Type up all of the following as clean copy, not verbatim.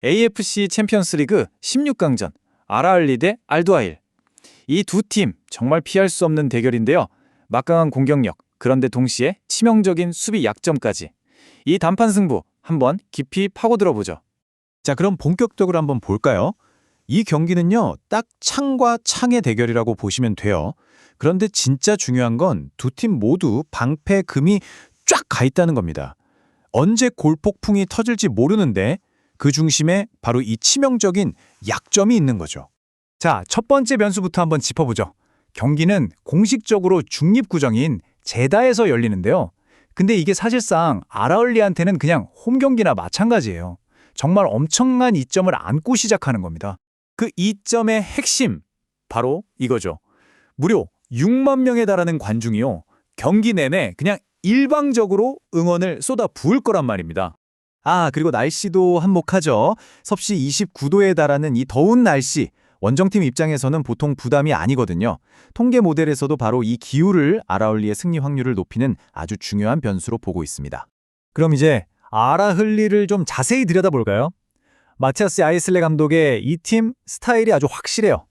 AFC 챔피언스리그 16강전 알아흘리 대 알두아일. 이 두 팀 정말 피할 수 없는 대결인데요. 막강한 공격력, 그런데 동시에 치명적인 수비 약점까지. 이 단판 승부 한번 깊이 파고들어 보죠. 자, 그럼 본격적으로 한번 볼까요? 이 경기는요, 딱 창과 창의 대결이라고 보시면 돼요. 그런데 진짜 중요한 건 두 팀 모두 방패 금이 쫙 가 있다는 겁니다. 언제 골폭풍이 터질지 모르는데 그 중심에 바로 이 치명적인 약점이 있는 거죠. 자, 첫 번째 변수부터 한번 짚어보죠. 경기는 공식적으로 중립구정인 제다에서 열리는데요. 근데 이게 사실상 알아흘리한테는 그냥 홈 경기나 마찬가지예요. 정말 엄청난 이점을 안고 시작하는 겁니다. 그 이점의 핵심, 바로 이거죠. 무려 6만 명에 달하는 관중이요. 경기 내내 그냥 일방적으로 응원을 쏟아 부을 거란 말입니다. 아, 그리고 날씨도 한몫하죠. 섭씨 29도에 달하는 이 더운 날씨. 원정팀 입장에서는 보통 부담이 아니거든요. 통계 모델에서도 바로 이 기후를 알아흘리의 승리 확률을 높이는 아주 중요한 변수로 보고 있습니다. 그럼 이제 알아흘리를 좀 자세히 들여다볼까요? 마티아스 아이슬레 감독의 이 팀 스타일이 아주 확실해요.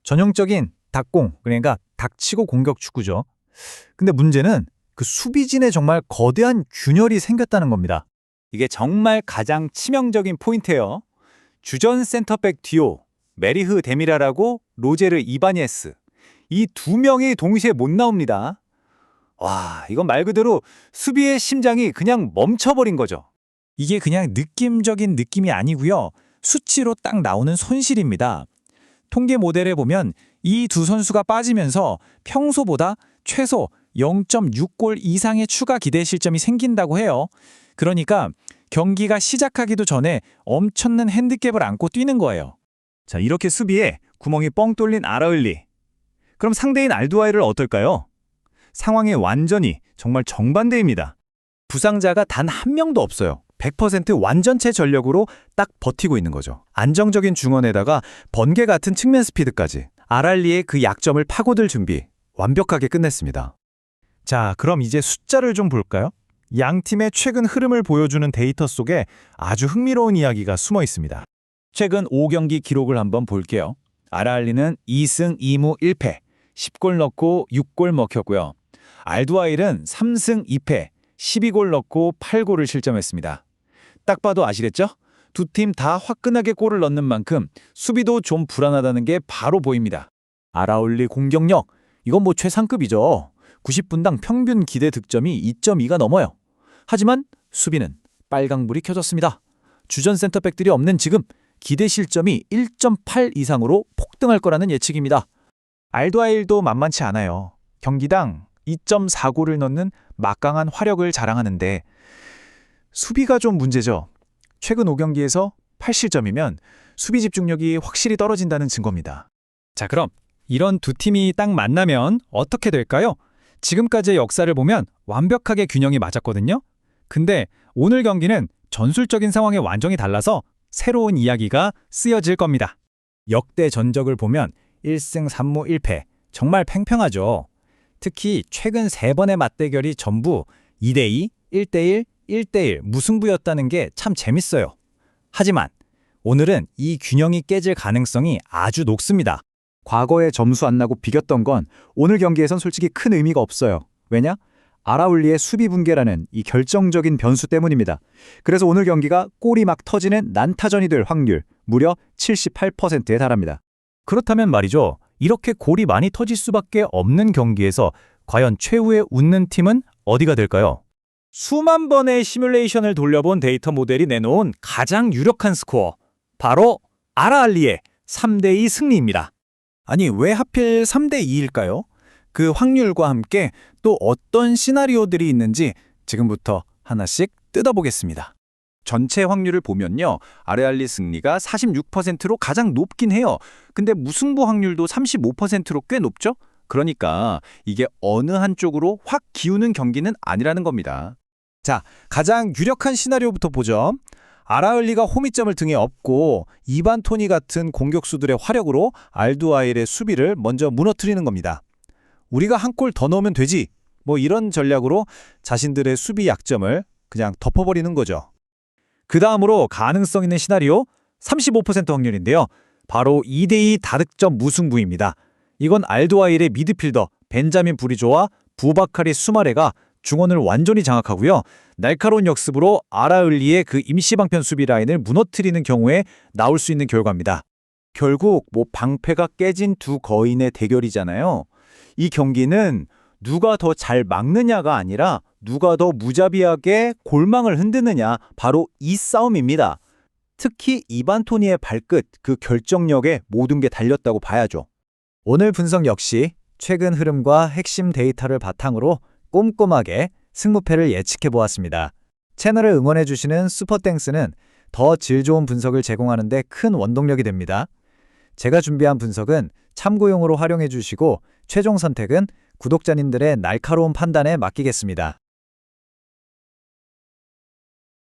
전형적인 닭공, 그러니까 닥치고 공격 축구죠. 근데 문제는 그 수비진에 정말 거대한 균열이 생겼다는 겁니다. 이게 정말 가장 치명적인 포인트예요. 주전 센터백 듀오, 메리흐 데미라라고 로제르 이바니에스. 이 두 명이 동시에 못 나옵니다. 와, 이건 말 그대로 수비의 심장이 그냥 멈춰버린 거죠. 이게 그냥 느낌적인 느낌이 아니고요. 수치로 딱 나오는 손실입니다. 통계 모델에 보면 이 두 선수가 빠지면서 평소보다 최소 0.6골 이상의 추가 기대 실점이 생긴다고 해요. 그러니까 경기가 시작하기도 전에 엄청난 핸디캡을 안고 뛰는 거예요. 자, 이렇게 수비에 구멍이 뻥 뚫린 알아흘리. 그럼 상대인 알두아일은 어떨까요? 상황이 완전히 정말 정반대입니다. 부상자가 단 한 명도 없어요. 100% 완전체 전력으로 딱 버티고 있는 거죠. 안정적인 중원에다가 번개 같은 측면 스피드까지. 알알리의 그 약점을 파고들 준비 완벽하게 끝냈습니다. 자, 그럼 이제 숫자를 좀 볼까요? 양 팀의 최근 흐름을 보여주는 데이터 속에 아주 흥미로운 이야기가 숨어 있습니다. 최근 5경기 기록을 한번 볼게요. 알알리는 2승 2무 1패, 10골 넣고 6골 먹혔고요. 알두아일은 3승 2패, 12골 넣고 8골을 실점했습니다. 딱 봐도 아시겠죠? 두 팀 다 화끈하게 골을 넣는 만큼 수비도 좀 불안하다는 게 바로 보입니다. 알아흘리 공격력, 이건 뭐 최상급이죠. 90분당 평균 기대 득점이 2.2가 넘어요. 하지만 수비는 빨강불이 켜졌습니다. 주전 센터백들이 없는 지금 기대 실점이 1.8 이상으로 폭등할 거라는 예측입니다. 알두아일도 만만치 않아요. 경기당 2.4골을 넣는 막강한 화력을 자랑하는데 수비가 좀 문제죠. 최근 5경기에서 8실점이면 수비 집중력이 확실히 떨어진다는 증거입니다. 자, 그럼 이런 두 팀이 딱 만나면 어떻게 될까요? 지금까지의 역사를 보면 완벽하게 균형이 맞았거든요. 근데 오늘 경기는 전술적인 상황이 완전히 달라서 새로운 이야기가 쓰여질 겁니다. 역대 전적을 보면 1승 3무 1패, 정말 팽팽하죠. 특히 최근 3번의 맞대결이 전부 2대2, 1대1, 1대1 무승부였다는 게 참 재밌어요. 하지만 오늘은 이 균형이 깨질 가능성이 아주 높습니다. 과거에 점수 안 나고 비겼던 건 오늘 경기에선 솔직히 큰 의미가 없어요. 왜냐? 알아흘리의 수비 붕괴라는 이 결정적인 변수 때문입니다. 그래서 오늘 경기가 골이 막 터지는 난타전이 될 확률 무려 78%에 달합니다. 그렇다면 말이죠. 이렇게 골이 많이 터질 수밖에 없는 경기에서 과연 최후의 웃는 팀은 어디가 될까요? 수만 번의 시뮬레이션을 돌려본 데이터 모델이 내놓은 가장 유력한 스코어, 바로 알아흘리의 3대2 승리입니다. 아니, 왜 하필 3대2일까요? 그 확률과 함께 또 어떤 시나리오들이 있는지 지금부터 하나씩 뜯어보겠습니다. 전체 확률을 보면요. 알아흘리 승리가 46%로 가장 높긴 해요. 근데 무승부 확률도 35%로 꽤 높죠? 그러니까 이게 어느 한쪽으로 확 기우는 경기는 아니라는 겁니다. 자, 가장 유력한 시나리오부터 보죠. 알아흘리가 홈이점을 등에 업고 이반 토니 같은 공격수들의 화력으로 알두아일의 수비를 먼저 무너뜨리는 겁니다. 우리가 한 골 더 넣으면 되지. 뭐 이런 전략으로 자신들의 수비 약점을 그냥 덮어버리는 거죠. 그 다음으로 가능성 있는 시나리오, 35% 확률인데요. 바로 2대2 다득점 무승부입니다. 이건 알드와일의 미드필더 벤자민 브리조와 부바카리 수마레가 중원을 완전히 장악하고요. 날카로운 역습으로 아라을리의 그 임시방편 수비 라인을 무너뜨리는 경우에 나올 수 있는 결과입니다. 결국 방패가 깨진 두 거인의 대결이잖아요. 이 경기는 누가 더 잘 막느냐가 아니라 누가 더 무자비하게 골망을 흔드느냐, 바로 이 싸움입니다. 특히 이반 토니의 발끝, 그 결정력에 모든 게 달렸다고 봐야죠. 오늘 분석 역시 최근 흐름과 핵심 데이터를 바탕으로 꼼꼼하게 승부패를 예측해 보았습니다. 채널을 응원해 주시는 슈퍼땡스는 더 질 좋은 분석을 제공하는 데 큰 원동력이 됩니다. 제가 준비한 분석은 참고용으로 활용해 주시고 최종 선택은 구독자님들의 날카로운 판단에 맡기겠습니다.